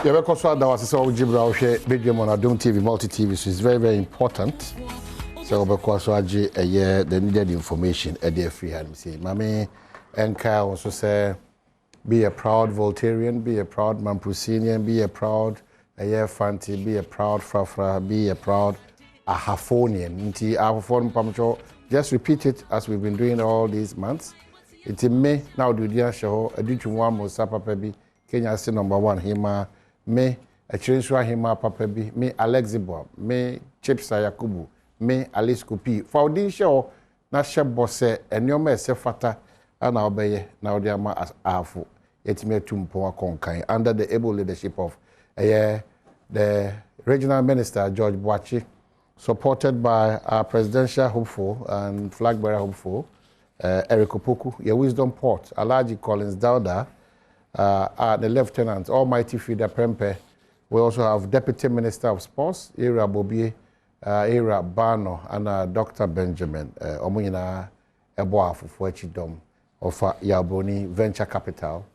Yeah, because that was so Badwam on Adom TV, multi-TV, so it's very, very important. So because Ampofo-Adjei the needed information at the free hand. Say, Mami Enka also say, be a proud Voltarian, be a proud Mamprusian, be a proud Fanti, be a proud Frafra, be a proud Ahafonian. Nti Ahafon Pamcho. Just repeat it as we've been doing all these months. It's in May now. Do the show a ditch one more Sapa Pebi Kenya say #1 Hima me a Chinswa Hima Papebi me Alexibo me Chips Yakubu me Alice Kupi for this show na shebose enyoma esefata ana obeye na odi ama afu yetime tumpo akonkan under the able leadership of the regional minister George Boachi, supported by our presidential hopeful and flag bearer hopeful Eric Opoku, your wisdom port Alaji Collins Dauda, the lieutenant Almighty Frida Prempe. We also have Deputy Minister of Sports, Ira Bobie, Ira Bano, and Dr. Benjamin Omuyina Eboa Fufuechidom of Yaboni Venture Capital,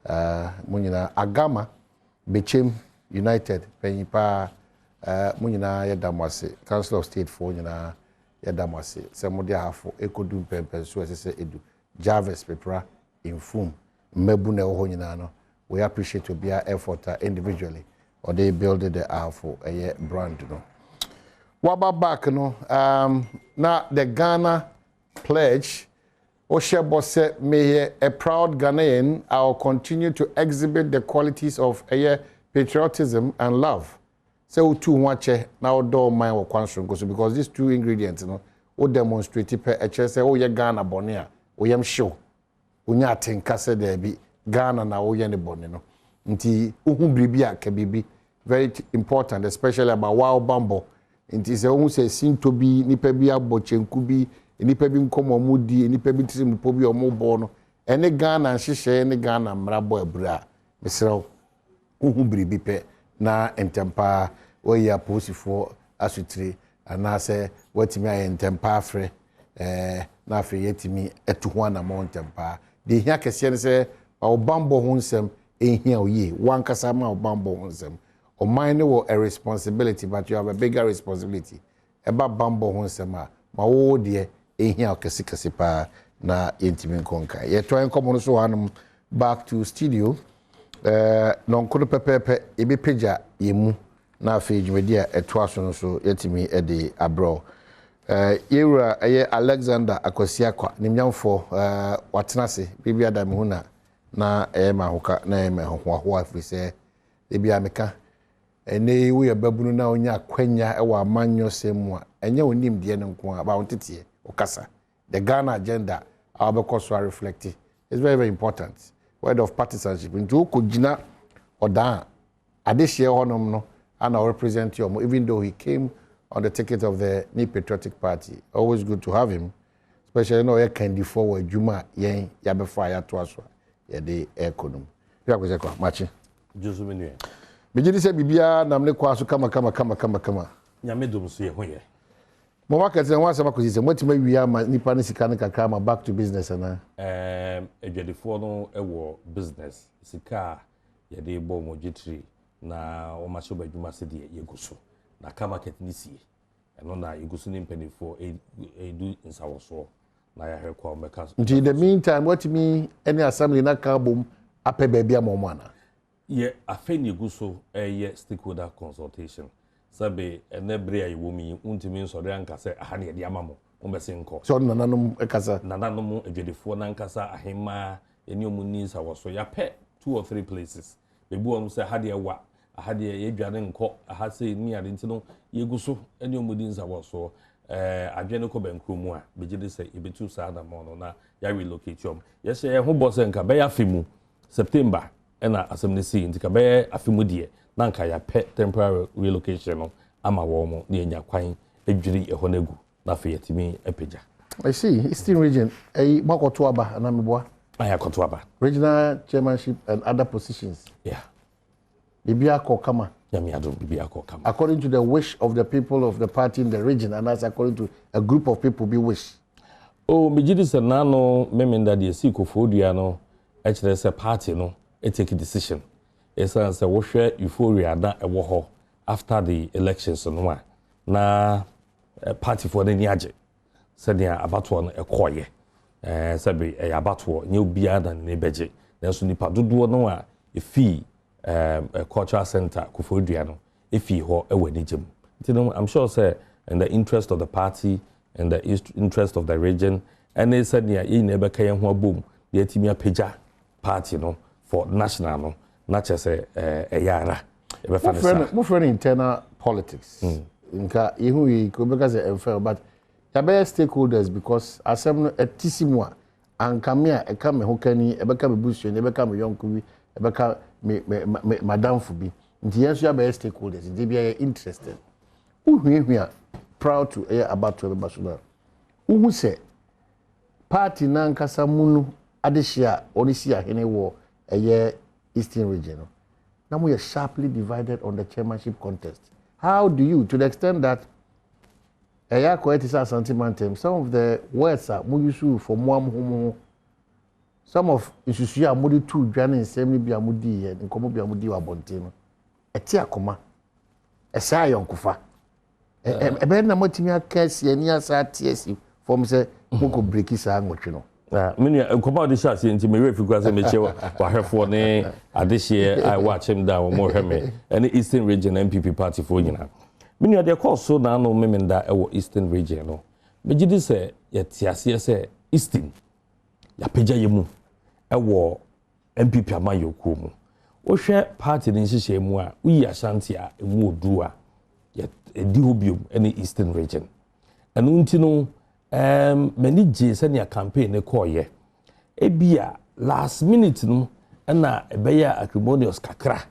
Munina Agama, Bichim United, Penyipa, Munina Yadamwase, Council of State for Munina Yadamwase, Samodia Hafo, Ekodum Pempensu, as I say, Edu, Jarvis Pepra, Infum, Mebune Ohonyano. We appreciate your beer effort individually, or they build the Hafo, a brand, you know. What about back, you know? Now, the Ghana pledge, Oshebo said, may a proud Ghanaian, I'll continue to exhibit the qualities of patriotism and love. So two watch now do my because these two ingredients, you know, will demonstrate it. Say, oh, yeah, Ghana bonia, we am sure. Unya tinka se there be Ghana na oh yeah boni no. Nti bribia kebibi very important, especially about wow bambo. Nti se ohun se sin to bi nipa bi abochenku bi nipa bi nkomo mudi nipa bi tisim nipa bi omo no. Ene Ghana nhihye ene Ghana mrabo abura. Mesraw bribi pe na entempa oya posifo asutire anase watimi aye entempa afre na afi yetimi etuho anamo entempa de hia kese ne se obambo hunsem ehia oye wankasa ma obambo hunsem o mine wo a responsibility, but you have a bigger responsibility eba bambo hunsem a ma wo de ehia kese pa na yentimi konka ye to enkomo no so hanum back to studio. Non kono pepepe ebe peja yemu na afi dwumedia etoaso no so yetimi ede abro yewura Alexander Akosiakwa nimnyamfo watenase bibia da mehuna na mahoka na mehoho afi se bibia meka ene wo ye babunu na onya kwanya ewa amanyo semu a enye onim de ne nko a ba wontete okasa the Ghana agenda our because are reflecting is very, very important. Word of partisanship into Kujina or Dan Adeshia Honom no and I represent you, even though he came on the ticket of the New Patriotic Party. Always good to have him, especially no air candy forward Juma Yen Yabefire to us. Yeah, the air conum. Yakuza matching. Josumini. Bijidi se bibia namle kwaso kama. Nyamedum so ye hoye. Mo market and once amakosi what may we am nipa ne sika ne kakama back to business na. Edwadefo no ewo business sika ye de bo mo gitri na o ma so badwuma se de yeguso na ka market ni sie eno na yeguso ni mpanifo edu nsawoso na ya hekwa meka. In the meantime what me any assembly na ka bom ape ba bia mo ana. Ye afeni yeguso stakeholder consultation. Sabe enebre ayi womi untimi nsore ankasa aha ne de amamo ombese nko so nananom ekasa nananom edwedefo na ankasa ahema eni omuni nsawoso ya pe 2 or 3 places bebu om se ha de wa aha de yedwane nko aha se ni ade ntino yeguso eni omudi nsawoso adwene ko bankromu a begide se ebetu sa na mo no na ya relocate om yese ye ho bose nka be ya fimu September ena asemnesi ntika be afimu de nanka ya pe temporary relocation no ama wo mo na enya kwan edwiri ehonegu na fe yetimi epeja. I see Eastern region makoto aba anameboa ayakoto aba regional chairmanship and other positions. Yeah, bibia ko kama yami Adom bibia ko kama according to the wish of the people of the party in the region, and that's according to a group of people be wish. Oh, mijidi se nano memenda de si kofodua no e kire se party no e take a decision esanse wo hwe euphoria na ewo ho after the elections no a na party for the niaje said ya abato no ekoye sabi abato nye obia na ne beje na so nipa dodo no a efi cultural center Kufodua no efi ho ewanigem. I'm sure say in the interest of the party and the interest of the region and they said ya e na ebeka ye ho abom the etimi apeja party no for national no not just yara mo friend internal politics nka ihu yi ko beka say enfer but ya be stakeholders because asem no etisimu a ankame a eka me hokani ebeka me busu ne ebeka me yonko bi ebeka me madam fu bi nti yenso ya be stakeholders nti bia ye interested uhu a proud to about to be so uhu se party na nkasa munu adehia onisi ahene wo Eastern region. Now we are sharply divided on the chairmanship contest. How do you, to the extent that some of the words are more for more, some of issues are more two journey same be amudi and komo be amudi wa bontino. Eti akoma. Esa yonkufa. Ebe na motimi akasi ani asa TSC from say moko break isa ngotwe no. Many about the shots into me because I make sure what her for this year I watch him down more me and the Eastern region MPP party for you now. Many of their calls so now no women that our Eastern region no. But you say yet say Eastern ya peja yemu our MPP amayo kumu. O share party in shishe mu a we ashanti a mu odua yet dihobium any Eastern region. And untino many J send your campaign a call ye. Ebia last minute no na ebeya acrimonious kakra.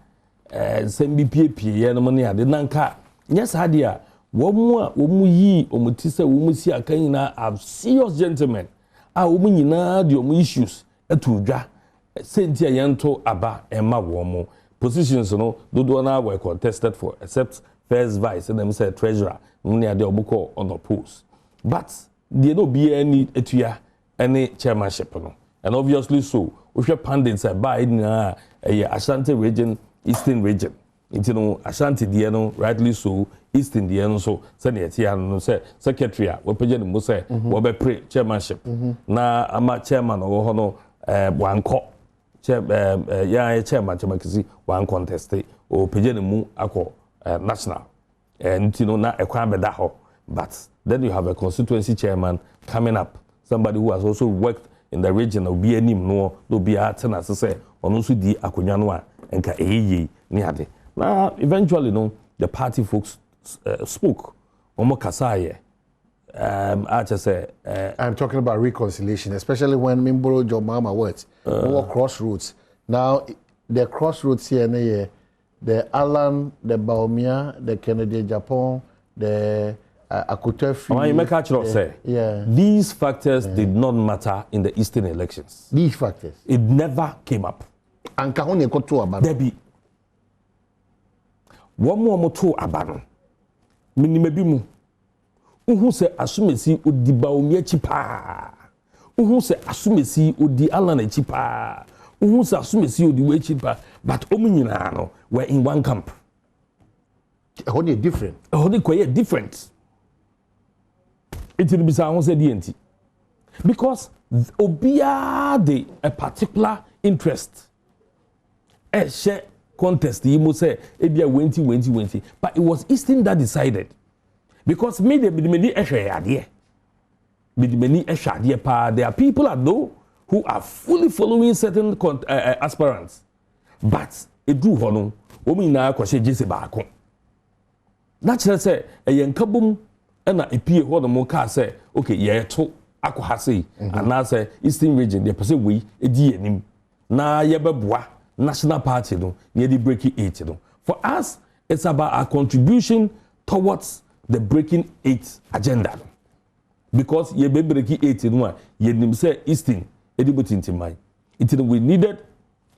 Send BPP no money ade nanka. Yes hadia wo mu yi omutise wo mu si akan na have serious gentlemen. Wo mu nyina de omu issues etudwa. Sentia yento aba emma wo mu positions no dodo na were contested for except first vice and them say treasurer money ade obuko on the post. But there no be any etuya any chairmanship no and obviously so we share pundits by na Ashanti region Eastern region you know Ashanti there no rightly so Eastern there no so say no say secretary we page no say we be pre chairmanship na ama chairman o no wanko chairman kisi wan contest o page no mu akọ national and you know na ekwan be da ho but then you have a constituency chairman coming up, somebody who has also worked in the region of BNM no do be at and as I say on also di akunyanwa enka eyi ni ade. Now eventually no the party folks spoke omo kasaye I just say I'm talking about reconciliation, especially when Mimboro Jomama words more crossroads. Now the crossroads here the Alan, the Baumia, the Kennedy Japan, the these factors did not matter in the Eastern elections. These factors? It never came up. And kahone koto abano. Debi. One more moto abano. Minimebimu. Uhu se asumesi odi Baumia chipa. Uhu se asumesi odi Alan chipa. Uhu se asumesi odi we chipa. But omunyina no were in one camp. Honey different. Honey quite different. It will be said DNT because obia de a particular interest. A share contest, you must say, ebia 20, but it was Eastern that decided because there are people at though who are fully following certain aspirants, but it drew hono. Women now question Jesse Barco. Naturally, say a young kabum. And a peer what the moka say, okay, yeah, to Akwahasi, and now say Eastern region, they perceive we a DNM. Na yababwa, National Party, no, near the breaking 8. No. For us, it's about our contribution towards the breaking 8 agenda. Because ye be breaking 8 in one, ye say Eastern, edibutin to mind. We needed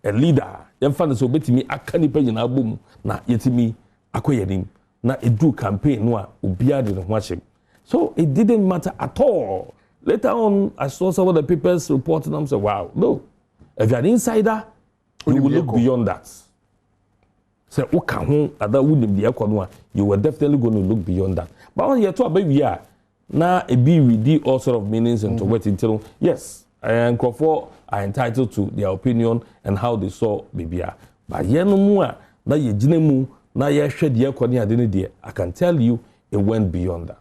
a leader. Yan fan so beti me akani pe na boom na yetimi akoyenim. Na edu campaign no obia de no hwachim. So it didn't matter at all. Later on I saw some of the papers reporting them say wow, no, if you're an insider you will look beyond that. say uka ho ada wunim de ekono a you were definitely going to look beyond that. But when you to abawi a na e be read all sort of meanings into what until yes, and Crawford are entitled to their opinion and how they saw bibia. But yeno mu a na ye gine mu na ye hwe de ekono ade ne de, I can tell you it went beyond that.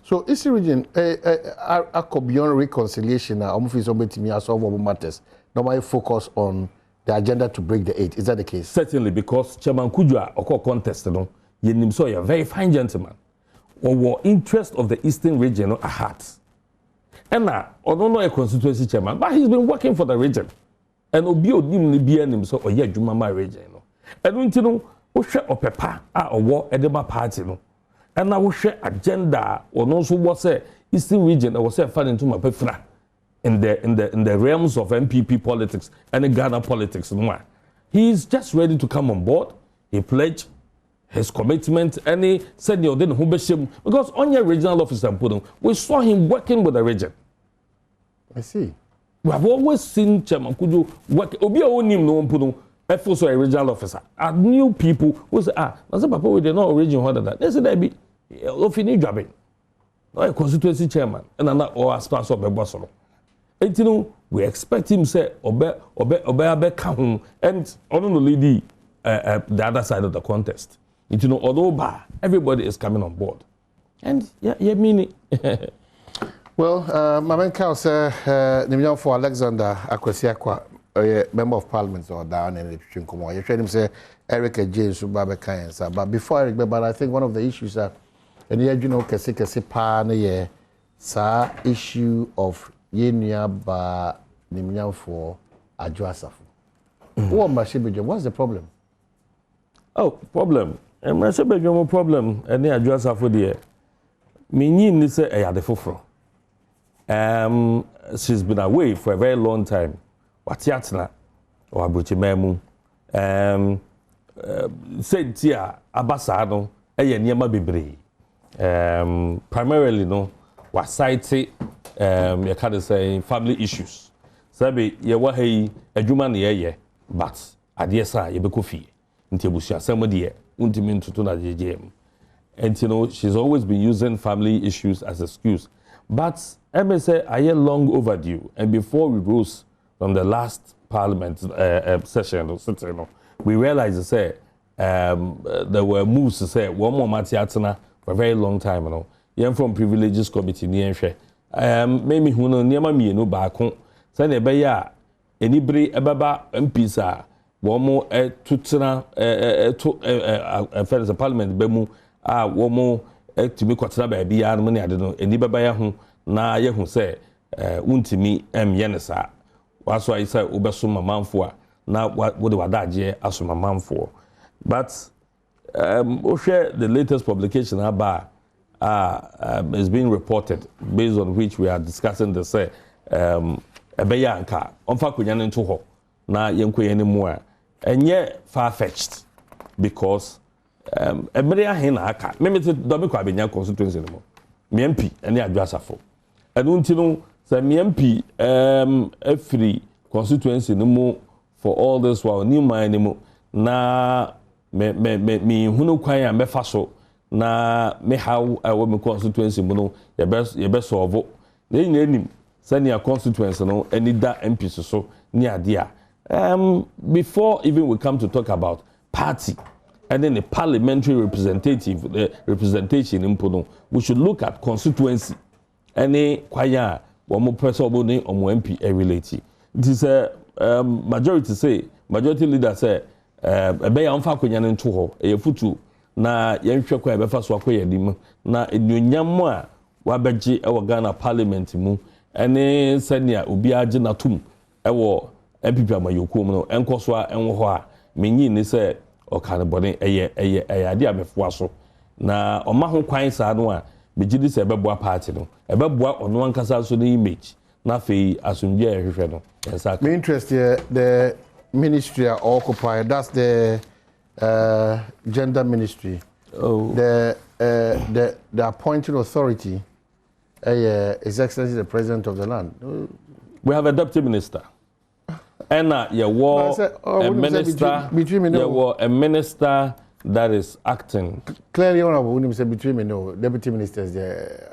So Eastern region beyond reconciliation na omo fi so betimi asolve matters. Normally focus on the agenda to break the 8. Is that the case? Certainly, because Chairman Kujua oko contest no, yenim so a very fine gentleman. Or interest of the Eastern region at heart. And now, I don't know a constituency chairman, but he's been working for the region. And obi odim ni bia nim so oye adwuma ma region no. And nti no, wo hwe opepa a owo edema party no. And now wo hwe agenda or no so what say Eastern region was say fan into mapefra in the realms of MPP politics and the Ghana politics no. He's just ready to come on board. He pledged his commitment, and he said, "You didn't because on your regional officer, we saw him working with the region." I see. We have always seen Chairman Kudu work. Obi a onim no mpuno. Also a regional officer. I knew people who say, "Ah, that's papa we did not original order that." They said, "That be ofini jobbing." No a constituency chairman, and another or as part of the boss. And you know, we expect him say, "Obe home," and on the lady, the other side of the contest. You know, although everybody is coming on board, and yeah, mean it. Well, my man Carl said, "Nimyam for Alexander Akwesiakwa, member of Parliament, or down in the Chinkomo. You heard him say Eric Adjei Subabe Kayensa. But before Eric, but I think one of the issues that, and you know, Kesi pa na ye sa issue of Yenya ba Nimyam for Adjei. What's the problem? Oh, problem. I say be no problem. Any address for there. Me ni say e yade foforo. She's been away for a very long time. Watiatna or abrochi memu. Say tia abasa no e niema bebre. Primarily no was cite you can say family issues. Sabe ye wa hey adwuma na ye but ade sa ye be kofi. Nti abusua somebody untimi ntutu na JJM. And you know, she's always been using family issues as an excuse. But MSA are long overdue. And before we rose from the last parliament session, we realized that there were moves to say one more Matiatana for a very long time. You know, you're from privileges committee near maybe who know near me no back home. Say nebeya anybody ababa MPs one more tutena to parliament bemu one more to me kwatena baby ya money I don't know any baba ya hu na ye hu say untimi yenesa was why say obeso mamamfo a na what the wadaje aso mamamfo but we share the latest publication about is being reported based on which we are discussing the say ebeya nka onfa konya nto ho na yenkoye ni mu a enye far-fetched because emere ahen na aka memete domi kwa benya constituency no me MP ene adwasafo enu ntino say me MP afri constituency no mu for all this while new mind mu na me hunu kwan a mefa so na me how awo me constituency mu no ye be solve na enim senior constituency no any da MP so ni ade a before even we come to talk about party and then the parliamentary representation in Pono, we should look at constituency. Any kwaya one more person or MP relate. It is a majority leader say a bay on Fakunyan and Toho, a futu na yenshwa kwa befa so akoye dim na enyonyam wabeji e Ghana parliament mu ene senior obi age na tum ewo MPP amayoku mu no enkoso a enwo ho a menyi ni se okane bone eye ade amefo aso na oma ho kwan sa no a begidi se ebeboa party no ebeboa ono ankasa so no image na fei asumdwe ehwehwe no yes me interest here the ministry are occupied that's the gender ministry. Oh, the appointing authority His Excellency the President of the land. We have a deputy minister. Ena ye war a minister a minister that is acting. Clearly, honorable, when you say between me, no, deputy ministers,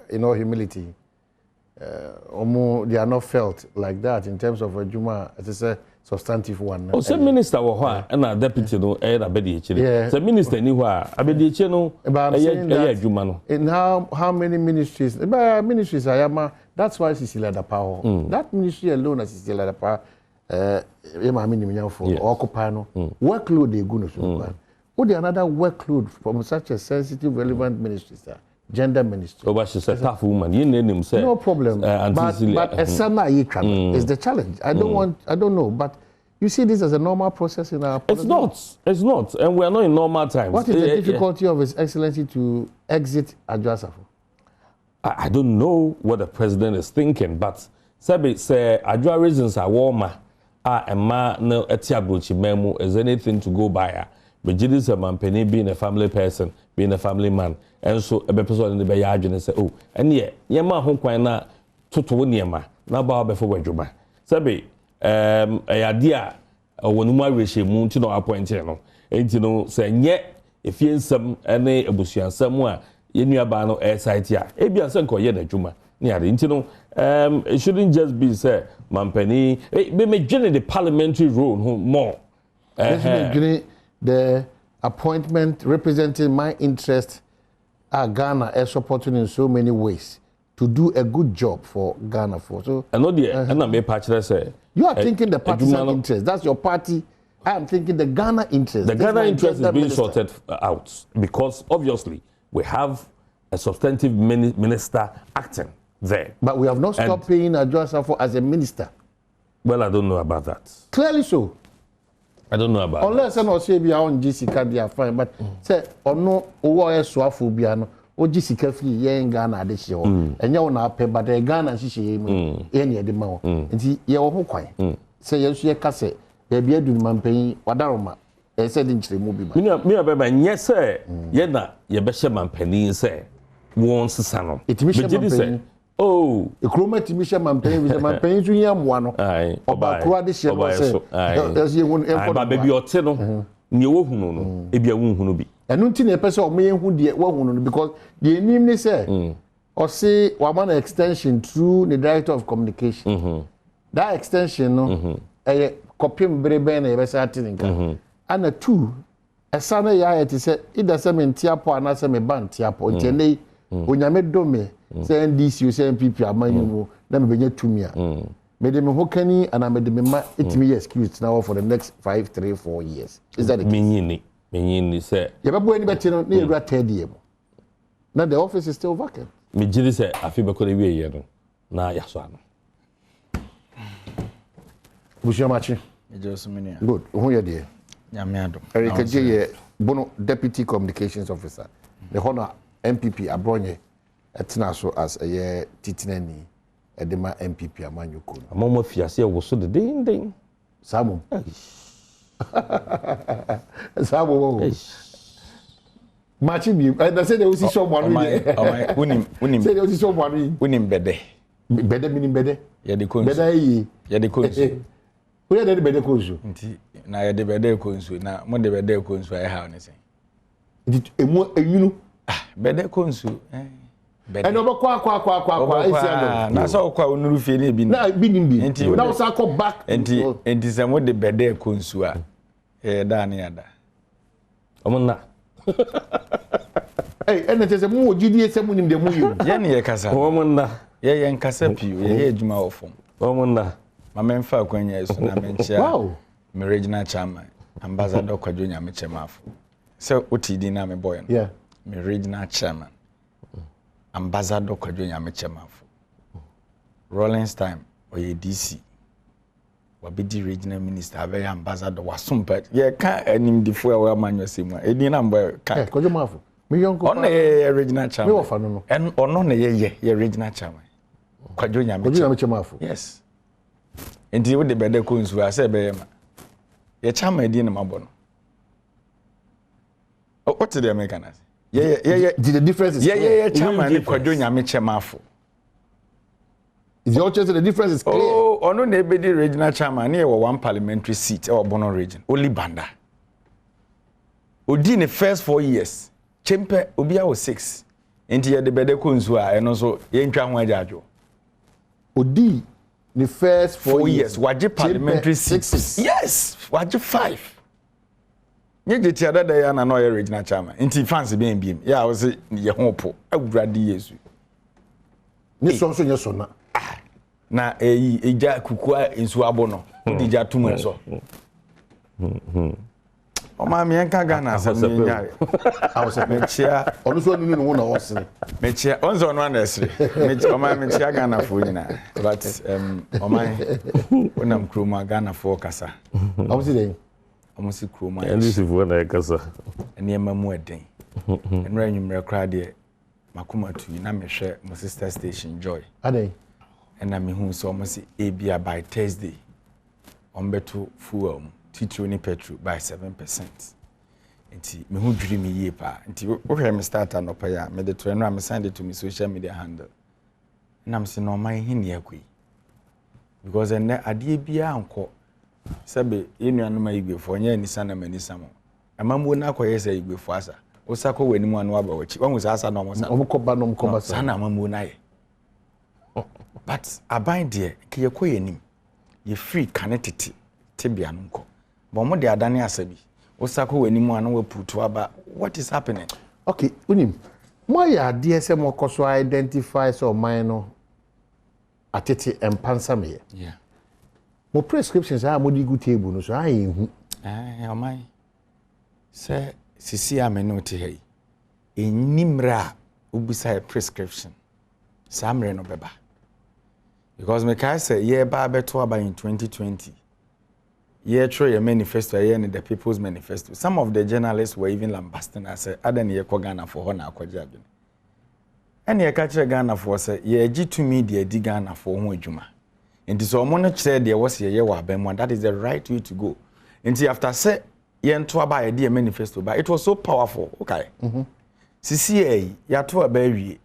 in all humility, they are not felt like that in terms of a Juma, as a substantive one. Oh, say minister wa and a deputy no, abedi chile. The minister ni wa abedi chile no. In how many ministries? Ministries I am. That's why Cecilia da power. That ministry alone, as Cecilia da power, workload they go no. Would another workload from such a sensitive, relevant ministry, sir? Gender ministry. Oh, but she's a tough woman. You name him, sir. No problem. But a summer is the challenge. I don't know. But you see this as a normal process in our politics? It's not. And we are not in normal times. What is the difficulty of His Excellency to exit Adjei? I don't know what the president is thinking, but say Adjei reasons are warmer. A man no etiabrochi memo is anything to go by. But Jidis a man penny being a family person, being a family man, and so a person in the bayard and say, oh, and yet, Yama home quina to Niama, now bow before Wajuma. Sabi, a idea when my regime moon to no appointed, and you know, saying yet, if you some any abusian somewhere, you knew about no site here, Abia Sanko Yena Juma, near the intino, it shouldn't just be said, Mampeni, it may generate the parliamentary role more. The appointment representing my interest Ghana is supporting in so many ways to do a good job for Ghana. So, I know and I'm a patcher say you are thinking the partisan interest. That's your party. I am thinking the Ghana interest. The Ghana interest is being sorted out because obviously we have a substantive minister acting there. But we have not stopped paying Adjei as a minister. Well, I don't know about that. Clearly so. I don't know about unless I say be on Jessica they are fine, but say or no over swafobia no o Jessica free yen Ghana de show and you na pay but the Ghana she any de ma nti ye wo ho kwan say yesu ye ka say baby adu mampan wadaroma e said in chiremu bi ma me abeba nye say ye na ye be hye mampani say won sesa no it oh, the chroma timisha mampen with the mampen to yam oba kura de share no as you won but baby ote no ne wo hunu no e bia wo hunu bi enu nti na pese o me hu de wo hunu no because the enim ni say or say we want an extension through the director of communication that extension no kopim brebe na e be say atinka and a two esana ya it say either say me ntiapo ana say me ban ntiapo ntene onyame dome say NDC you say MPP amanyu na me benya tumi a me de me hokani and me de me ma etimi excuse now for the next 5 3 4 years is that the case menyini say ye bebo ani beti no na ye dura third year now the office is still vacant me giri say afi be ko de wie ye no na ya so ano bushamachi ejosumini good who ye there nyame Adom Erika J Bono deputy communications officer the honor MPP abronye etina so as a titinani edema MPP amanyuko amama fiase wo so de den Samu Samu machi bi na say they will see someone unim say they will see someone unim bede minim bede ye de konsu bede yi ye de konsu wo ye de bede konsu nti na ye de bede konsu na mo de bede konsu ai ha oni say nti emu enyunu bede konsu and over kwa na so kwa onuru fie na bi na bi nim bi na wo sa ko back enti se mo de bede konsu a da na yada omna ene te se mo ogidi se mo nim de mo yu ye ne ye kasa omna ye nkasa pio ye adwuma ofom omna ma memfa akwanya eso na menchia wow me regional chairman ambassador Kwadwo Nyame Chemafo so otidi na me boy no yeah me regional chairman ambassador Kwadwo Nyame Chemafo Rollins time oye DC wabedi regional minister abe ambassador wasumpa ye ka animdifo a wa manyo semu edi na mbo ka Kwadwo Mafo me yonko on the regional chairman me wofa no en ono na ye regional chairman Kwadwo Nyame Chemafo yes enti wo de bede ko nsu ase be ma ye chairman edi na mabo no what the Americans yeah the difference is yeah chairman Kwadwo Nyame Chemafo Is your chance the difference is clear? Oh, ono na ebe di regional chairman near one parliamentary seat or Bono region. Only Banda. Odi in the first 4 years. Chempe Obia was 6. Enti ye de bede kunzua and also ye ntwa ho ajajo. Odi the first 4 years. Waje parliamentary 6. Yes, waje 5. Nye jeti adada ya na no ye regional chairman. Enti fans be mbiem. Ya wo se ye ho po. Awurade Yesu. Ni so nye so na. Na eja kukua ensu abo no. Odi ja tumu enso. O ma me enka Ghana asem nya. Awose mechia onu so nunu no na wosene. Mechia onzo no anesre. Mechia o ma mechia Ghana fo nyina. But o ma onam kroma Ghana fo kasa. Awose dey. Omusi kroma. Elisi fo na kasa. Ene mamu eden. Enra nwumre kra de makoma tu na mehwe mo sister station Joy. Adey. Ena me hu so omusi ebia by Thursday. Ombeto fuel titro ni petrol by 7%. Nti me hu dwiri me yie pa. Nti wo hwe me start no pa ya me de to eno am send it to me social media handle. Na am se no man hi ne akui. Because ene ade bia anko sebe enuanu ma igbefo nya anisa na manisa mo. Amamwo na akoye se igbefo asa. Osako wanimu anu aba wachi. Wangu sa asa no mo sa. Omukoba no mukoba sa. Sana amamwo na ye. But aban de ke yekoye nim. Ye free kanetiti tibia no nko. But mo de adane asabi. Osako wanimu anu we putu aba. What is happening? Okay, unim. Mo ya de se mo koso identify so man no atete Mpensenpensemu ye. Yeah. Mo prescriptions are mo di good table no so ayi hu. Omai. Se sisi amenote hey. Enimra ubisa prescription. Samre no beba. Because me kai say ye ba beto aba in 2020. Ye throw your manifesto ye in the People's Manifesto. Some of the journalists were even lambasting and say adan ye ko Ghana for ho na akwaje adwene. Ene ye ka kire Ghana for say ye gi to media di Ghana for ho adwuma. Enti so omo no kire de wo se ye wa aban that is the right way to go. Enti after say ye nto aba ye di manifesto but it was so powerful. Okay. CCA ya to aba wie.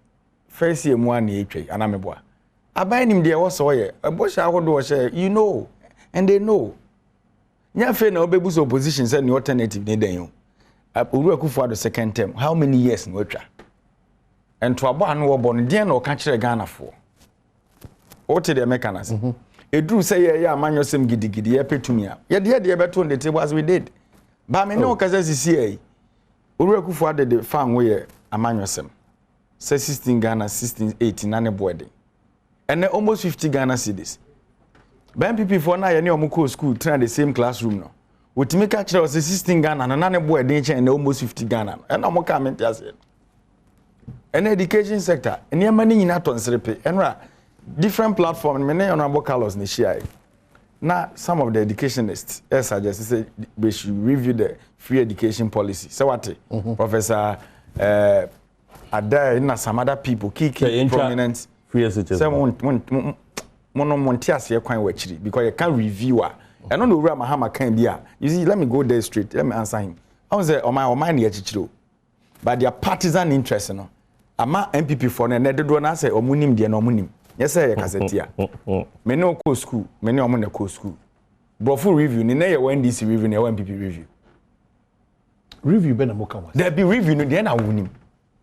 First year mu an ye twai anameboa. Aban nim de wo so ye. Ebosha ahodo wo she you know and they know. Nya fe na obebuso opposition say the alternative dey den yo. Uru Akufo-Addo second term. How many years no twa? And to abo anu wo bon den na o ka kire Ghana for. O te de mechanism. Edru say ye amanyosem gidigidi ye petumi a. Ye de beto on the table as we did. Ba me no kaza CCA. Uru Akufo-Addo de fan we ye amanyosem. Say 16 Ghana 16 18 na ne boarding. And then almost 50 Ghana cedis. Ban people for na ye ne omuko school train the same classroom no. Wotimi ka kire o 16 Ghana na ne boarding and almost 50 Ghana. And na mo ka me piase. And education sector, and your money in that on Srepe, and different platforms, many honorable Carlos Nishai. Now, some of the educationists suggest say we should review the free education policy. So what? Professor Adai and some other people, key prominent free education. Some montias here quite watching because you can't review. I don't know where Mahama can be. You see, let me go there straight. Let me answer him. I was on my near but their partisan interest, no. Ama MPP for na do na say omunim de na omunim yes say kasetia me no go school me no omo na go school brofo review ni na ye NDC review na MPP Review be na mo ka wa there be review no de na wonim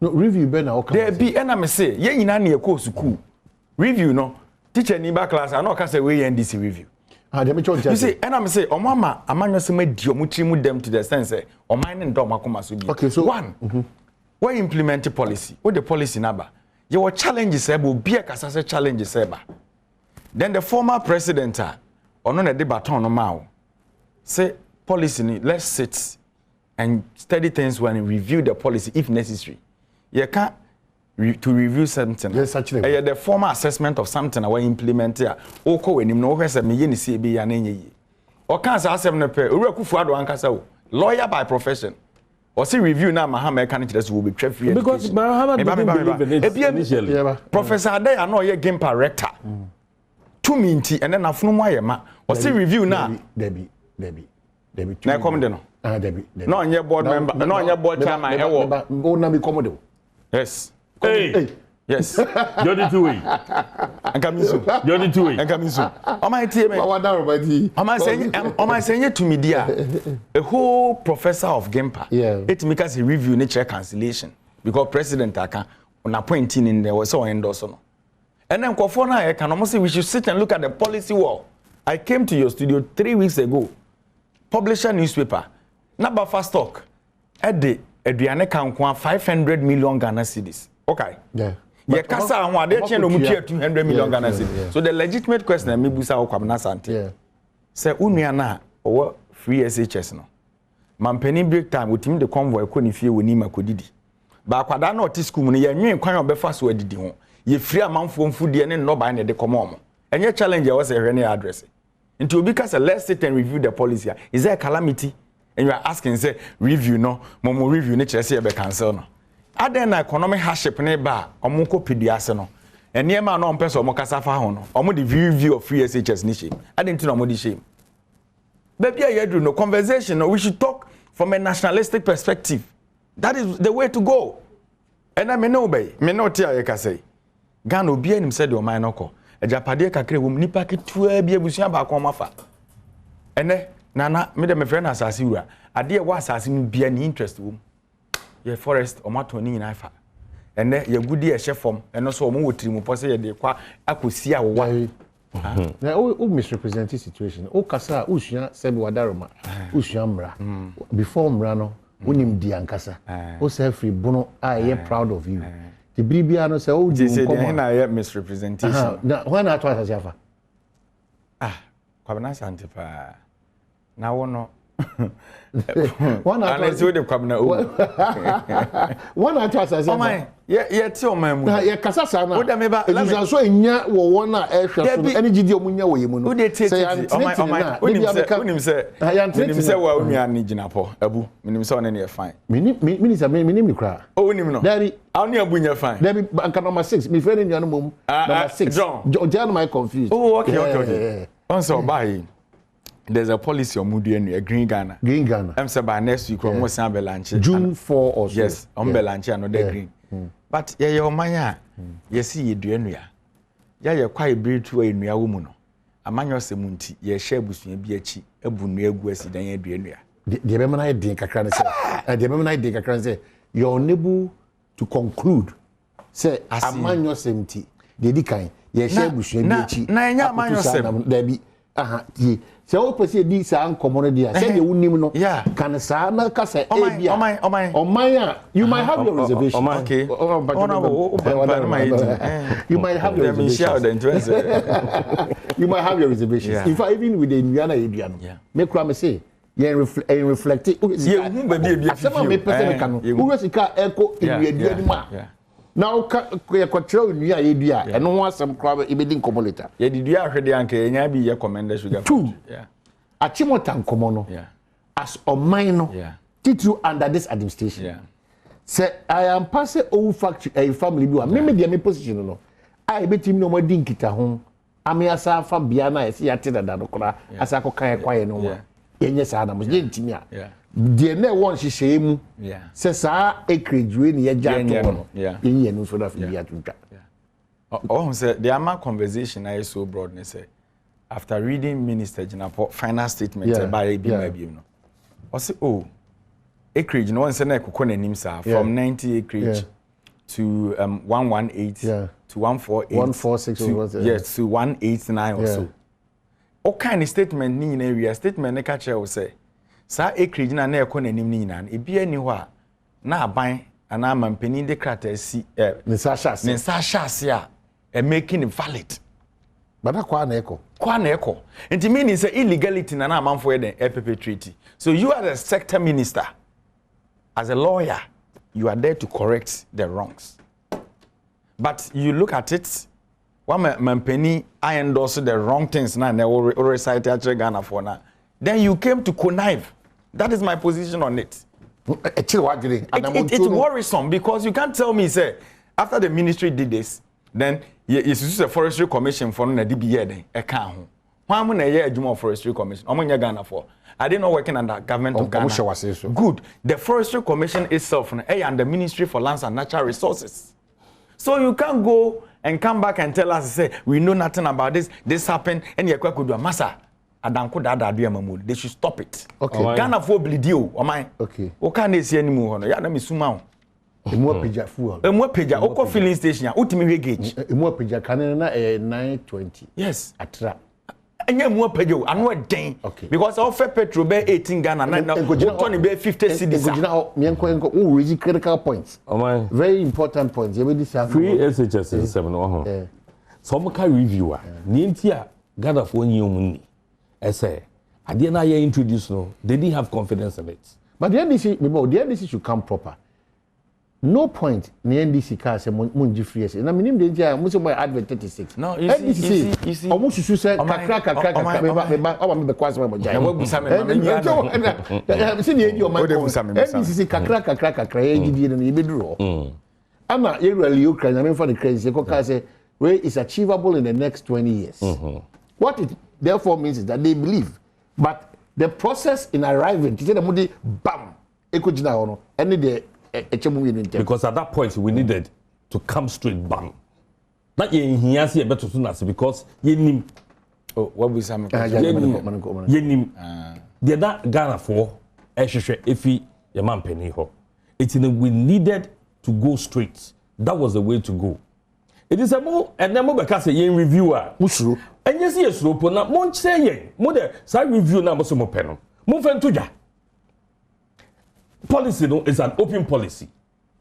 no review be na o ka there be na me say ye nyina na ye go school review no teacher ni ba class na o ka say we NDC review de me church you say na me say omo ama amanyosem adi omo trimu dem to the sense say oman ne ndo makoma so bi okay so one we implement the policy. What the policy number? Your challenges will be a casase challenges. Then the former president, on a debate on now, say policy. Let's sit and study things when review the policy if necessary. You can't to review something. Yes, actually. The former assessment of something I will implement here. Oko when him no where say me yeni see be ya nenye. O can't say asem ne pe. Uru Akufo-Addo ankasa lawyer by profession. Or see review now Mahama candidates will be free because Mahama didn't believe in it initially. Professor Adey I know ye game rector. 2 minti and then afunu mo ayema. Or see review now. Debbie. Na come de no. Debbie. No on your board member, no on your board chairman. Oh na me come de. Yes. Hey. Yes. Jodi two-way. Ankamisu. Jodi two-way. Ankamisu. Oma tie me. Oma senye to media. A whole professor of Gempa. Yeah. It make us a review nature cancellation because president aka on appointing in there was so endorse no. And then Kofona I can almost say we should sit and look at the policy wall. I came to your studio 3 weeks ago. Publisher newspaper. Number fast stock. Ede aduane kan kwa 500 million Ghana cedis. Okay. Yeah. Ye kasa anwa de chen no mutua 200 million Ghana cedis. So the legitimate question me busa wo kwabna sante. Yeah. Say unua na owo free SHS no. Mampani break time otimi de convoy ko ni fie woni makodidi. Ba kwada na oti school mu ne ye nwen kwan obefa so adidi ho. Ye free amanfo mfudie ne no ba ne de komo omo. Enye challenge ya was a hwene address. Until because let's sit and review the policy. Is there a calamity? And you are asking, say, review no, momo review ne chese be cancel no. Other na economic hardship ne ba, omunko pediase no. And near man no person omo kasa fa ho no. Omo the review of free SHS ni shame. I didn't know omo di shame. Baby I do no conversation no. We should talk from a nationalistic perspective. That is the way to go. And I me know tia ye ka say. Ghana obi anim said o man no ko. Ejapade kakre wom nipa ketua bia busua ba ko mafa ene nana me de me friend asase wura ade wa asase mu bia ni interest wom ye forest o mato ni nyina fa ene ye gudi e hye eno so o mo wotiri mu pose ye de kwa akosi awowa na o misrepresent situation o kasa o sua sebi wadaroma o sua mra before mra no wonim di ankasa o say free bono I am proud of you. The Bribia no say oh you come na misrepresentation. When I twice afa. Kwabena sante pa. Na wono. One I say the kwabena o. One I twice afa. Oh my, ye ti o man mu. Na ye kasa sa na. O da me ba. E just so enya wo won na e hwe so any gidi omunya wo yemu no. O de ti. Oh my. Onim se wa onua ni ginapo. Abu. Minim se one na e fine. Minim kra. O onim no. Daddy Auni abunya fine. There be anka number 6. Me friend in mum. Number 6. John am I confused? Oh, okay. Also buy. There's a policy on Moody and a Green Ghana. Green Ghana. I'm saying by next week we must have a lunch. June 4 or so. Yes, on lunch and the green. But yeah, your manya. You see you do nya. Yeah, you quite build to a new woman. Amanya semunti ye share busu bi achi ebu nu egu asi dan ya duanua. The be na dey kakra say. The be na dey kakra say you're unable to conclude say amanyo semti dey di kan ye share busu bi achi. Na enya amanyo sem. Da bi ti se o pese di sa ankomo no dia say dey wunim no kan sa na ka say e bia oman you might have your reservation. Okay. You might have your reservation. You might have your reservations. In fact, even with the Indiana Adrian, make crime say, reflect it. Me person can who is echo in now, control New Idea and no one some crab emitting comolator. Yeah, did you already anke nya be your commander sugar? Two. Yeah. Achimotan komono. Yeah. As a minor. Yeah. Titu under this administration. Yeah. Say I am passing old factory a family do. Me me position no. I bet him no more dinkita ho. Ami asa fa bia na ese ya teda da no kora asa kokan kwaye no mo. Yenye sa na mo je ntimi a. Yeah. Die na won hihye mu. Yeah. Se sa acreage we ni ya jato no. Yeah. Yenye no so da fi bia tunta. Yeah. Oh, say the ama conversation I so broad ne say after reading Minister Jinapo final statement by BMB no. O say oh acreage no one say na ekoko nanim sa from 90 acreage to 118 to 148 146 to, yes to 189 or so. O kind of statement ni na area statement ne ka che o say sa acreage na ekoko nanim ni nyina e bia ni ho a na aban ana mampani de krata si ne sa shase a making it valid. But kwa na eko nti meaning say illegality na amanfo e den perpetrate. So you are the sector minister. As a lawyer, you are there to correct the wrongs. But you look at it, one mampeni I endorse the wrong things now or recite Ghana for now. Then you came to connive. That is my position on it. It's worrisome because you can't tell me say after the ministry did this, then it's just a forestry commission for na DBA then e kan ho. Why am na ye adwuma forestry commission? Omonya Ghana for. I didn't know working under government of Ghana. Good. The forestry commission itself and the Ministry for Lands and Natural Resources. So you can't go and come back and tell us, say, we know nothing about this, this happened, and you're quite good. Massa, they should stop it. Okay. Ghana for bleed oh my. Okay. What can they see anymore? Yeah, let me zoom out. A more pija fuel. A more pija, Oko filling station, ultimate gauge. A more pija canana 920. Yes. Atra. And you more pejo, and what day? Okay. Because offer petrol be 18 Ghana, now Tony be 50 cedis. Now, oh, really critical points. Oh my. Very important points. You already say Free SHS is 7. Some kind reviewer. Nientia gather for new money. I say, I didn't introduce no. They didn't have confidence in it. But the NDC should come proper. No point the NDC car say munji free say na minim dey jia mo say boy advert 36 no you see almost you say kakra me be kwase mo jai we busa me ma see the age of my NDC kakra e gidi no e be duro ama ye really Ukraine I mean for the crazy say where is achievable in the next 20 years. What it therefore means is that they believe, but the process in arriving to say the mudi bam ekojina ono any the because at that point we needed to come straight bang. Not here see a better soon as because ye nim. Oh, what we say? Ye nim. They're not Ghana for if he your man penny ho. It's in we needed to go straight. That was the way to go. It is a more and then more because a reviewer. Musuru. And yes, yes, rope na mon say more the side review na mo so mo peno. Mo fen to ja. Policy no is an open policy.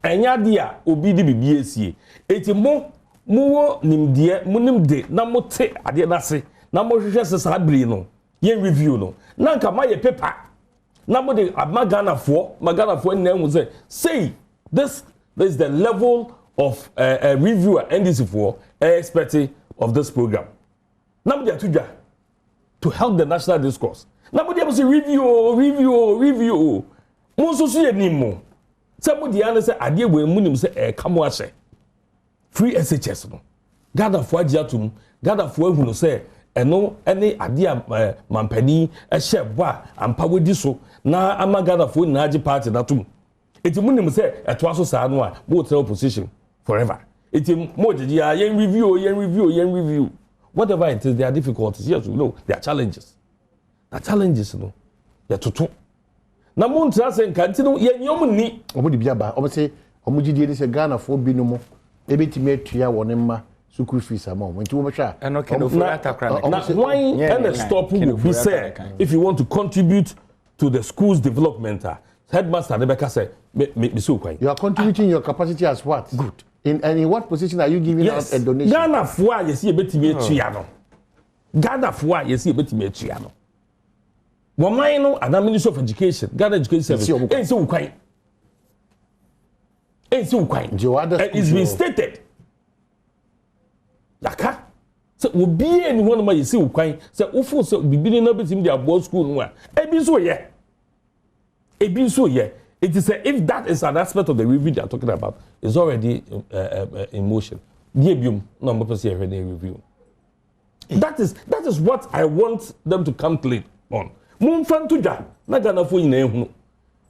Enya dia obi di BBAC. Eti mo nimde mo nimde na mo te ade na se na mo hwehwe se sa bri no. Ye review no. Na nka ma ye paper. Na mo de magana for na hu say this is the level of reviewer NDC for expecting of this program. Na mo de atuja to help the national discourse. Na mo de say review. Monso so yenimo sabo dia na say ade we munim say kamo ahye free SHS no Ampofo-Adjei atum Ampofo ehunu say eno ene ade mampani ehye bo a ampa wodi so na ama Ampofo na Adjei party natum eti munim say eto aso saa no a bo tell opposition forever eti mo jeje ya yen review whatever it is there are difficulties yes we know there are challenges no there tutu na mo ntra se nkanti no ye nyom ni omo de bia ba omo se omo gidie ni se Ghana fo bi no mo ebetimi atua woni ma school fees ama omo nti wo behwa eno keno for atakra na why and stop be say if you want to contribute to the school's development headmaster Rebecca say me so kwan you are contributing your capacity as what good in what position are you giving out a donation Ghana fo a yesi ebetimi atua no Ghana fo a yesi ebetimi atua no Woman no and Ministry of Education, Ghana Education Service. Ain't so quite. It's been stated. Yaka. So will be anyone of my see quite. So Ufo so be beginning up in their board school. No, be so yeah. It is if that is an aspect of the review they are talking about, is already in motion. No more person review. That is what I want them to come clean on. Mumfan tuja na Ghana fo nyina ehunu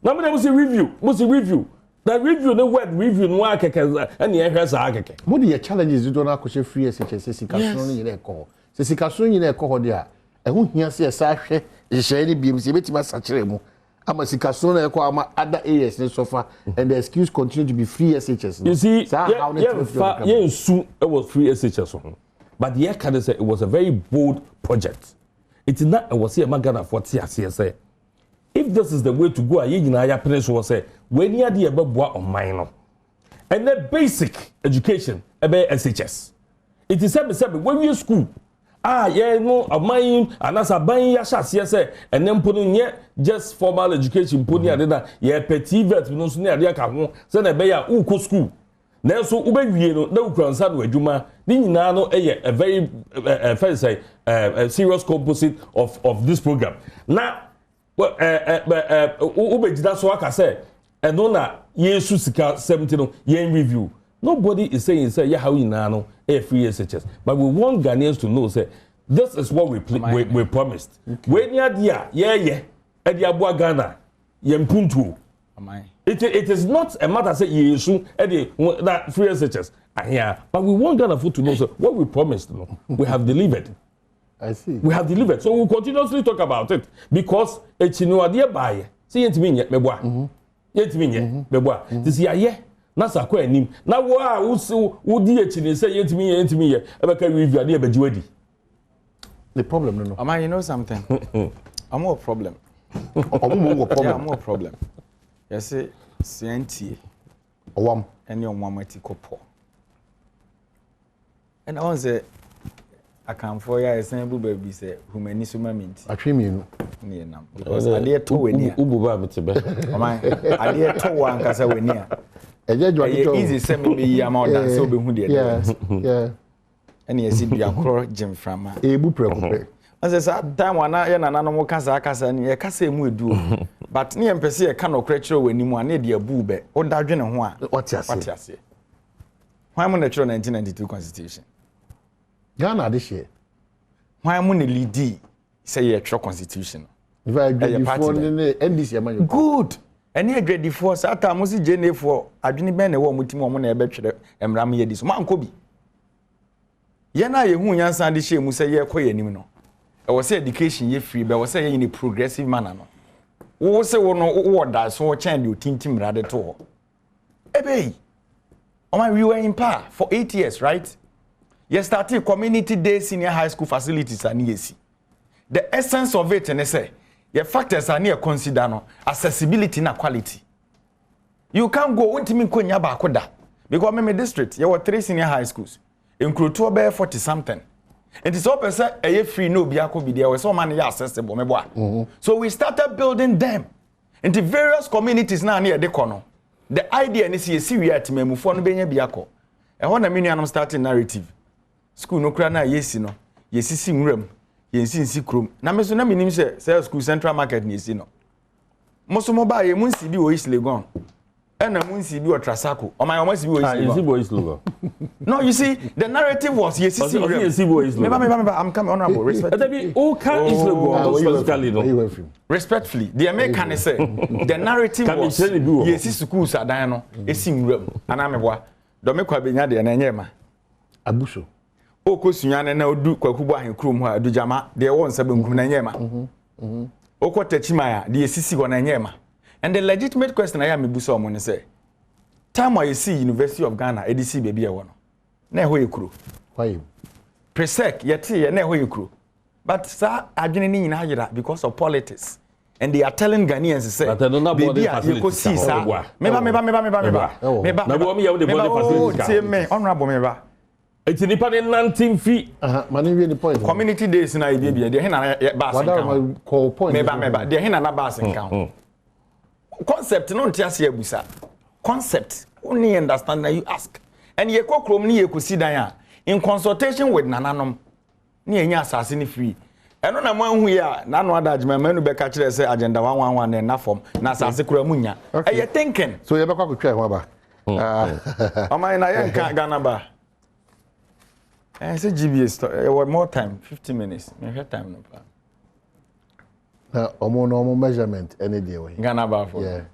na me say review that review no word review no akeke and ehwe sa akeke mo de challenges do na akose free SHS sikaso no nyina ekọ se sikaso nyina ekọ ho de a ehu hia se sa hwe hye ni biem se betima sachire mu ama sikaso na ekọ ama other areas ne sofa and the excuse continue to be free SHS you see yeah su it was free SHS but the can say it was a very bold project. It is not a was here Ghana for say if this is the way to go, I place was say when you the above on minor and the basic education about SHS. It is said when you school no of mine and as a buying your shots say and then putting yet just formal education putting petty vet no so near the account send a bear uko school. Now so ube no na ukransa no adwuma ni nyina no a very a serious composite of this program. Now ube jida so aka say eno na yesu sika 70 no yen review. Nobody is saying say ya how nyina no free SHS, but we want Ghanaians to know say this is what we promised. We near dia e di aboa Ghana yempuntu It is not a matter say yesu that free SHS here, but we want Ghana food to know so what we promised, we have delivered. I see. We have delivered. So we'll continuously talk about it because it's no idea by see it mean yet meboa. Yet mean yet meboa. This year na sakwa anim. Na wo a wo di echini say yet me e be ka review na e bejiwadi. The problem no. Ama, you know something? I'm more problem. Yeah, more problem. You see, CNT. Owam. Any on one mati poor. And I want to say, I can for you, I say, baby, say, who many summa mint. I treat you. Because I dare two when near. Ububa mitibe. I dare two one because I went near. Easy send me amount that so be who yeah. And you see, be a crow Jim from Ebu preoccupé. As I said, time one I and another casa and ye case mu do. But near Pesi a can of creature when you want a boobe or Darwin and one. What you say? Why am I natural 1992 Constitution? Ghana this year. Why am I lead say a true Constitution? If I agree before end this year, man. Good. And here grade before Sata Musi Jene for Adwini Ben a war mutimo on a betcher and Ram ye this man Kobi. Yana ye who yan sandi she musa ye koye nimino. I was say education ye free, but I was say in a progressive manner. No. Wo say wono wo da so change you tintim rade to. Ebe. We were in power for 8 years, right? You started community day senior high school facilities and EAC. The essence of it, and I say, your factors are near consider no accessibility and quality. You can't go into me konya bakoda because my district, you were 3 senior high schools, include 2 bear 40 something. It is all percent a free no biako be there was so many accessible. So we started building them into various communities now near the corner. The idea is you see we at me move on benye biako. And when I mean I'm starting narrative. School no kra na yesi no. Yesi sinwrem. Yesi sikrom. Na me so na minim say school central market ni yesi no. Moso mo ba ye munsi bi o East Legon. And a munsi bi o Trasako. O my almost bi o East Legon. No, you see the narrative was yesi sinwrem. I'm coming honorable respect. Respectfully, the American say the narrative was yesi schools adan no esinwrem. Ana meboa. Do me kwa benya de na nyema. Abuso. O ko sunyane na odu kwakubo ahenkrom ho adujama de won sabenkum na nyema. O ko tachimaya de esisi ho na nyema. And the legitimate question I am buso mo ne say time I see University of Ghana EDC baby e wo no. Na e ho yekuro. Why? Presec yete na e ho yekuro. But sir adwene ni nyina yira because of politics. And they are telling Ghanaians say, baby, you could see, sir. Meba. Honorable Meba. It's in the 19 feet. Community days in Ibia, the Hena Bass. Meba, the Hena Bass and count. Concept, no Tiasia Busa. Concept, only understand that you ask. And ye cockrum near Kusidaya in consultation with Nananum near Assassin free. And on a man who are none other men who be catch say agenda 111 and na form na sanse kura munya. Are you thinking? So you better try waba. Am I na yanka Ghana ba? I say GBS what more time 50 minutes. Me have time no plan. Na omo measurement any day we. Ghana ba for. Yeah.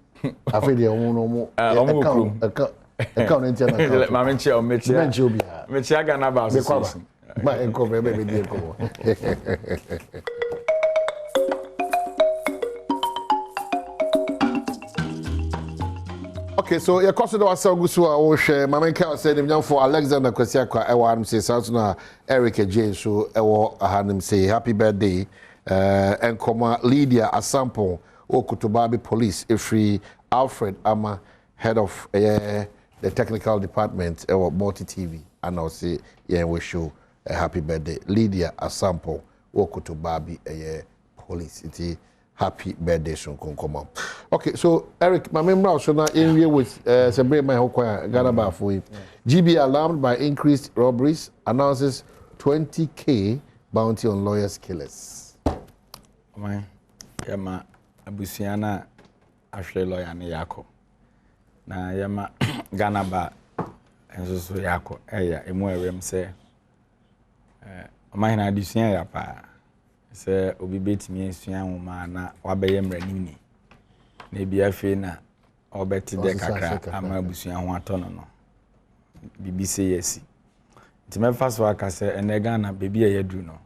I feel the omo account internal. Ma menche o meche Ghana ba so. Ma enko bebe di enko. Okay, so your consider ourselves gusu a wo hwe mamenka say dem for Alexander Kwasiakwa e wa am say so na Eric Adjei so e wo ahanim say happy birthday enkoma Lydia Asampo Okutubabi Police free Alfred Ama head of the technical department e Multi TV and I'll say yeah we show a happy birthday Lydia Asampo Okutubabi Police iti happy birthday son konkoma. Okay, so Eric, my member also now in here with Sabre my hokwa Ghana ba for GB alarmed by increased robberies announces 20k bounty on lawyers killers. My yama abusiana ahwe lawyer ne yako. Na yama Ghana ba enso so yako eya emu ewem se na adusua ya pa se obi betimi asua nwoma na wabeye mranimni na bia fe na obeti de kakra ama abusua ho atono no bibi say yes ti me first work as ene Ghana baby e yadru no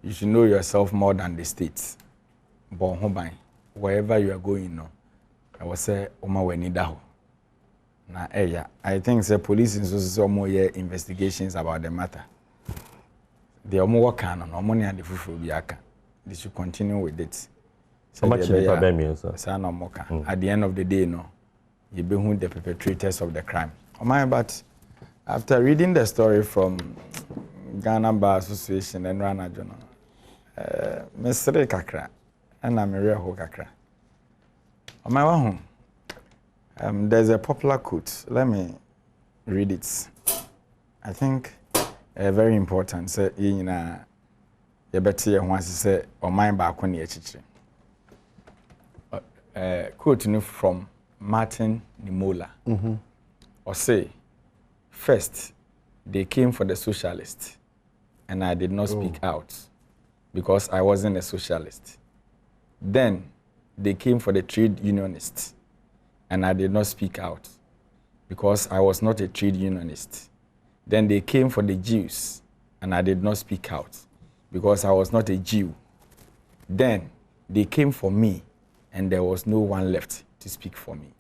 you should know yourself more than the state bon ho ban wherever you are going no I was say oma weni da ho na I think say police so more investigations about the matter they omo work on no omo ne ade fufu bi aka they should continue with it. So at the end of the day, no, you be who the perpetrators of the crime. But after reading the story from Ghana Bar Association and Rana Jono, Mr. Kakra, and I'm a real Kakra. There's a popular quote. Let me read it. I think very important. So, you better once say, or my back on the quote from Martin Niemöller. Or say, first, they came for the socialists, and I did not speak out because I wasn't a socialist. Then, they came for the trade unionists, and I did not speak out because I was not a trade unionist. Then they came for the Jews, and I did not speak out because I was not a Jew. Then, they came for me, and there was no one left to speak for me.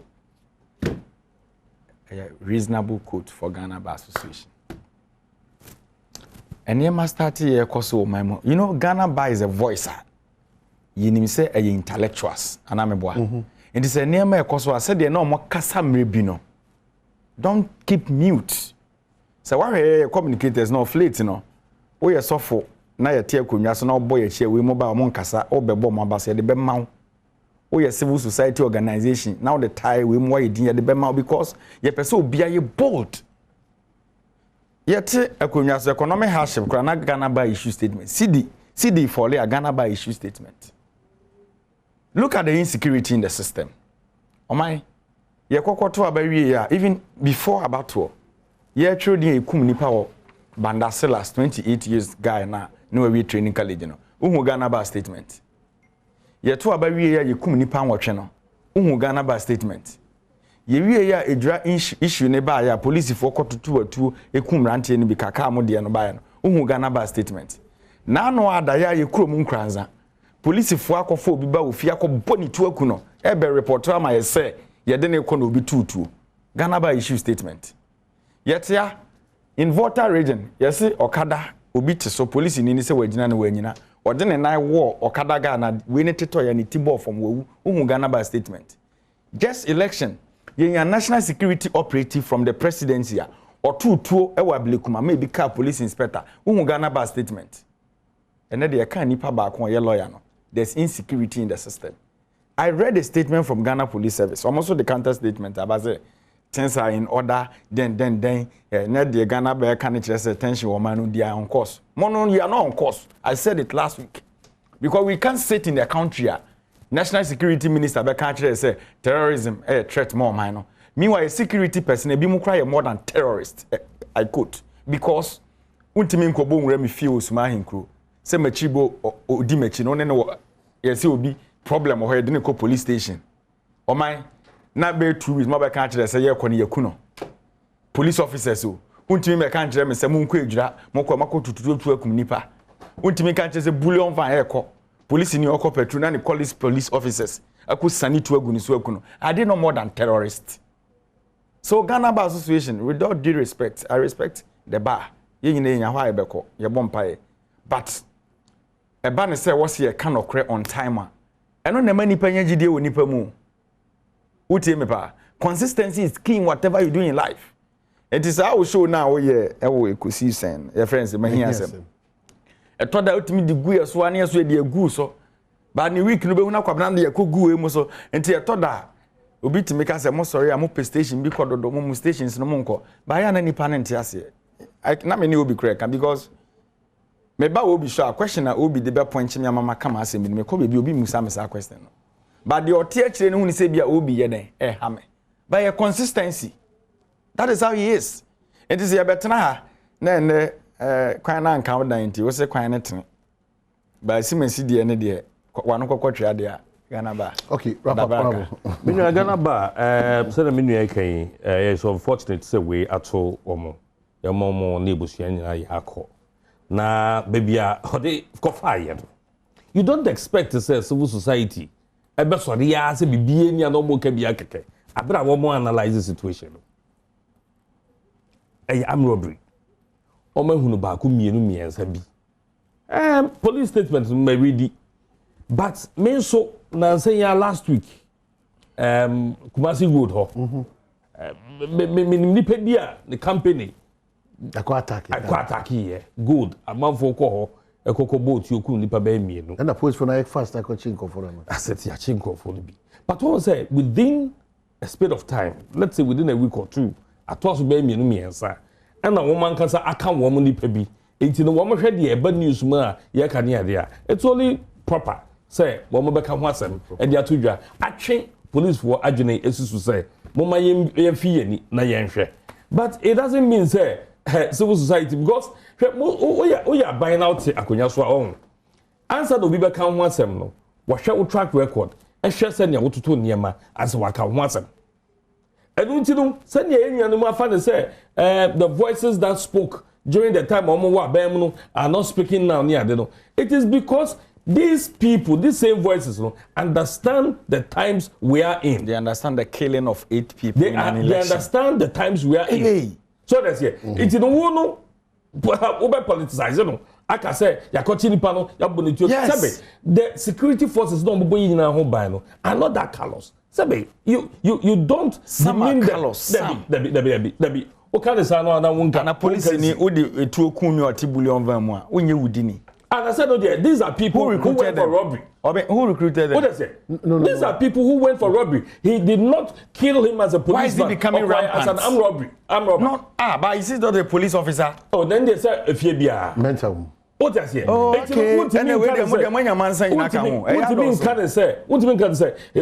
A reasonable quote for Ghana Bar Association. And you must start here, you know, Ghana Bar is a voice. You say a intellectuals, and I'm a boy. And it's a name I said they no more kasam rebino. Don't keep mute. So why communicators no fleet, you know? We are so for na ya tie kunwa so na boy e we mobile mon kasa obebo mo abase de be maw. We are civil society organization. Now the tie we more din ya de be maw because ye pese obi aye bold. Yet akunwa so economic hardship kra na Ghana Bar issue statement. CD for a Ghana Bar issue statement. Look at the insecurity in the system. Oh my, ye kokoto abawie ya even before abato. Ye trading ekum nipa wo Bandasilas 28 years guy na we training college no. Uhu Ghana Bar statement. Ye to abawie ya yekum nipa nwotwe no. Uhu Ghana Bar statement. Ye wie ya edra issue ne ba ya police for kototu atu ekum rantie ni bi kaka amode no ba ya no. Uhu Ghana Bar statement. Na no adaya ye krom nkranza. Police fo akofo obi ba ofia ko boni tu aku no. Ebe reporter ama ye say ye de ne ko no obi tutu. Ghana Bar issue statement. Yet ya in Volta region, yes, Okada, Obiti, so police in Inisa, Wajina, Wanyina, or then and I war Okada Ghana, we need to toy and Tibo from Ghana Bar statement. Just election, a national security operative from the presidency, or two Ewablikuma, maybe car police inspector, Ghana Bar statement. And then they can't nipa back on your lawyer. There's insecurity in the system. I read a statement from Ghana Police Service, almost the counter statement about it. Things are in order, then, net the Ghana Bar can't just attention woman, they are on course. Mono, you are not on course. I said it last week. Because we can't sit in the country. National Security Minister the country say terrorism a threat more minor. Meanwhile, a security person be more than terrorist. I quote. Because Untimin Kobong Remi feels my crew. Say Machibo or Dimechi, no, yes, it will be problem or didn't go police station. Or my na be 2 weeks mobile country say ye kwani yakuno police officers o untimi me country me say munko ejura moko makotututu akum nipa untimi country say bullion van eko police ni oko patrol na ni police officers akusani tu aguni so akuno are they no more than terrorists? So Ghana Bar Association, with all due respect, I respect the bar ye nyina nya hwa ebeko ye bompae but e ba ne say what's here can occur on timer eno na mani panya gide wo nipa mu. Consistency is key in whatever you do in life. It is how we show now, we could see sen, your friends, my hands. I thought that ultimately the good as one years with the good so, but in a week, no be una kwabna the good so, until I thought that obi to make us a more sorry, I'm up station because the momo stations no monko. But I am any panent here. I not many will be correct because maybe will be sure question that will be the best point. My mama come as me could be musa question. But the teacher who say be obi yeden hame. By a consistency. That is how he is. It is a better na kwan na nka 90 we say kwan netin. But see me see the ene de wano kwotwe ade a Ghana ba. Okay, wrap up. Me nua Ghana ba say na me nua kan it's unfortunate say we ato omo. Ya momo na ebusua nyina ya akọ. Na baby a ode kofa ye. You don't expect to say civil society ebe so de ya say bibie ni na omo ka bia keke. Abra wo mo analyze the situation. Am robbery. Omo hunu ba ko mienu miensa bi. Police statement may read. But me so na say ya last week Kumasi Road ho. Me nipa bia the company akwa attack here. Good. Amanfo ko ho ekoko boat yoku nipa ba mienu. And the police for na fast I got chinko for them. I said ya chinko for be. But what say within a space of time, let's say within a week or two, atwas ba mienu miensa. And na woman kasa aka wo mo nipa bi. Enti no wo mo hwe de eba news mu a ye ka ne ade a. It's only proper. Say wo mo beka ho asem e de atodwa atwe police for Adjei esisu say mo ma ye fi yani na ye nhwe. But it doesn't mean say civil society because we are buying out akonya so on. Answer do be beka ho asem no. Wo hwe wo track record e hwe say ne wo toto niema as waka ho asem. Edunti no say ne enua no mu afa ne say the voices that spoke during the time omo wa bam no are not speaking now near they know. It is because these people, these same voices, understand the times we are in. They understand the killing of 8 people they understand the times we are in. So that's here. It's in the one over politicized. I can say, Yakotini Pano, Yabonito. Yes. The security forces don't be in our home by no. Are not that callous. Sabe, you don't. Some are callous. Debbie. O can say no na wonka. Na police ni odi etu okun or tibulion van mu a wonye wudini. And I said, no, these are people who went for robbery. Who recruited them? What does it? No, these are people who went for robbery. He did not kill him as a policeman. Why is he becoming rampant? As an armed robbery. No, but is he not a police officer? Oh, then they say, if you be a mental. What does he? Oh, okay. Anyway, What say?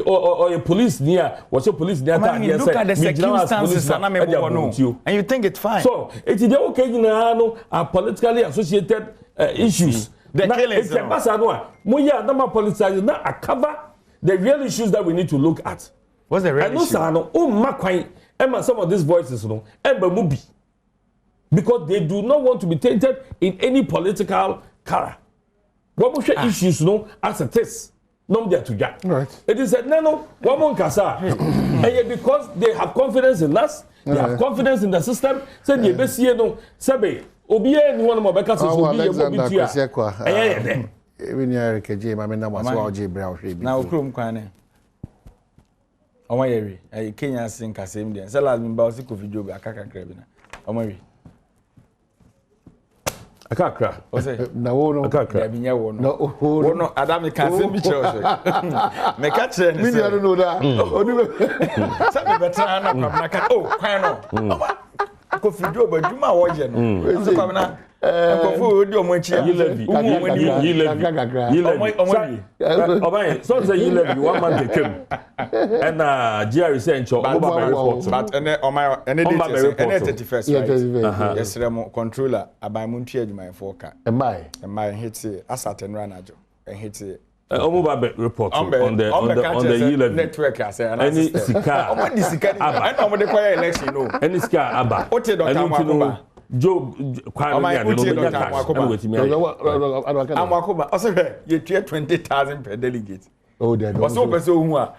Or a police near, what's your police near? Look at the circumstances, and you think it's fine. So, it is okay, you know, are politically associated issues. The killings. It's a ambassador. Moya, nama politicizing. Now, I cover the real issues that we need to look at. What's the real issue? I know, some of these voices, you know, Mubi. Because they do not want to be tainted in any political color. What we issues, you know, as a test. No, they are to jack. Right. It is said, no, woman kasa. And because they have confidence in us, they have confidence in the system. Say, you best see, no, Sabe. Obiye ni one more because it's Alexander Kwesiekwa. Even here KJ mama na Adjei bra hwe bi. Na okrom kwan ne. Omo yewi. Kenya sin kasem dem. Say last member osi Kofi Job akakakra bi na. Omo yewi. Akakra. O say na wo no akakra bi nya wo no. Wo no Adam kasem bi church. Me ka chere ni. Me no know that. Onu say me betra na kwabna ka. Oh, kwan no. Kofi Job adwuma wo je no. So kwabna Ampofo odi omochi you levy so say you levy 1 month came and GR sent your report but and 31st yes remo controller abamu ntua adwuma foka am hit asat and ranajo and hit report on the levy network as any sika omadi sika and omade kwaya election no any sika aba ote Dr. Mwakuba Job kwame Amwakuba also you 20,000 per delegate. Oh, there. Also person who are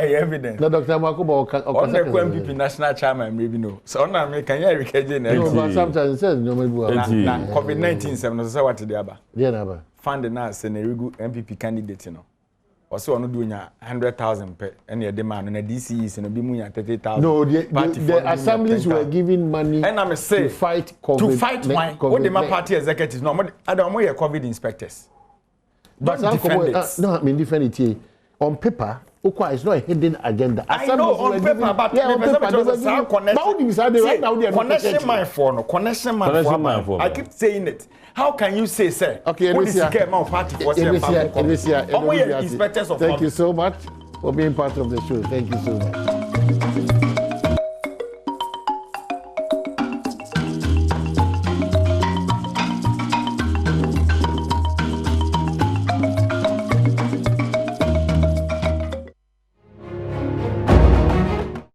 evidence. The Dr. Mwakuba on the MPP national chairman maybe no. So on American yeah but sometimes it says no maybe COVID-19 7 so what the aba. Yeah, fund na Senerigu MPP candidate no. Also on do nya 100,000 per any demand na DCs no be mu nya 30,000. No, the assemblies were giving money and I'm say to fight COVID. To fight why? What the party executives no Adom we COVID inspectors. But no, I mean defend it on paper. Okay, it's not a hidden agenda. I know on paper, but yeah, on paper, connection my phone, connection my phone. I keep saying it. How can you say, sir? Okay, thank you so much for being part of the show. Thank you so much.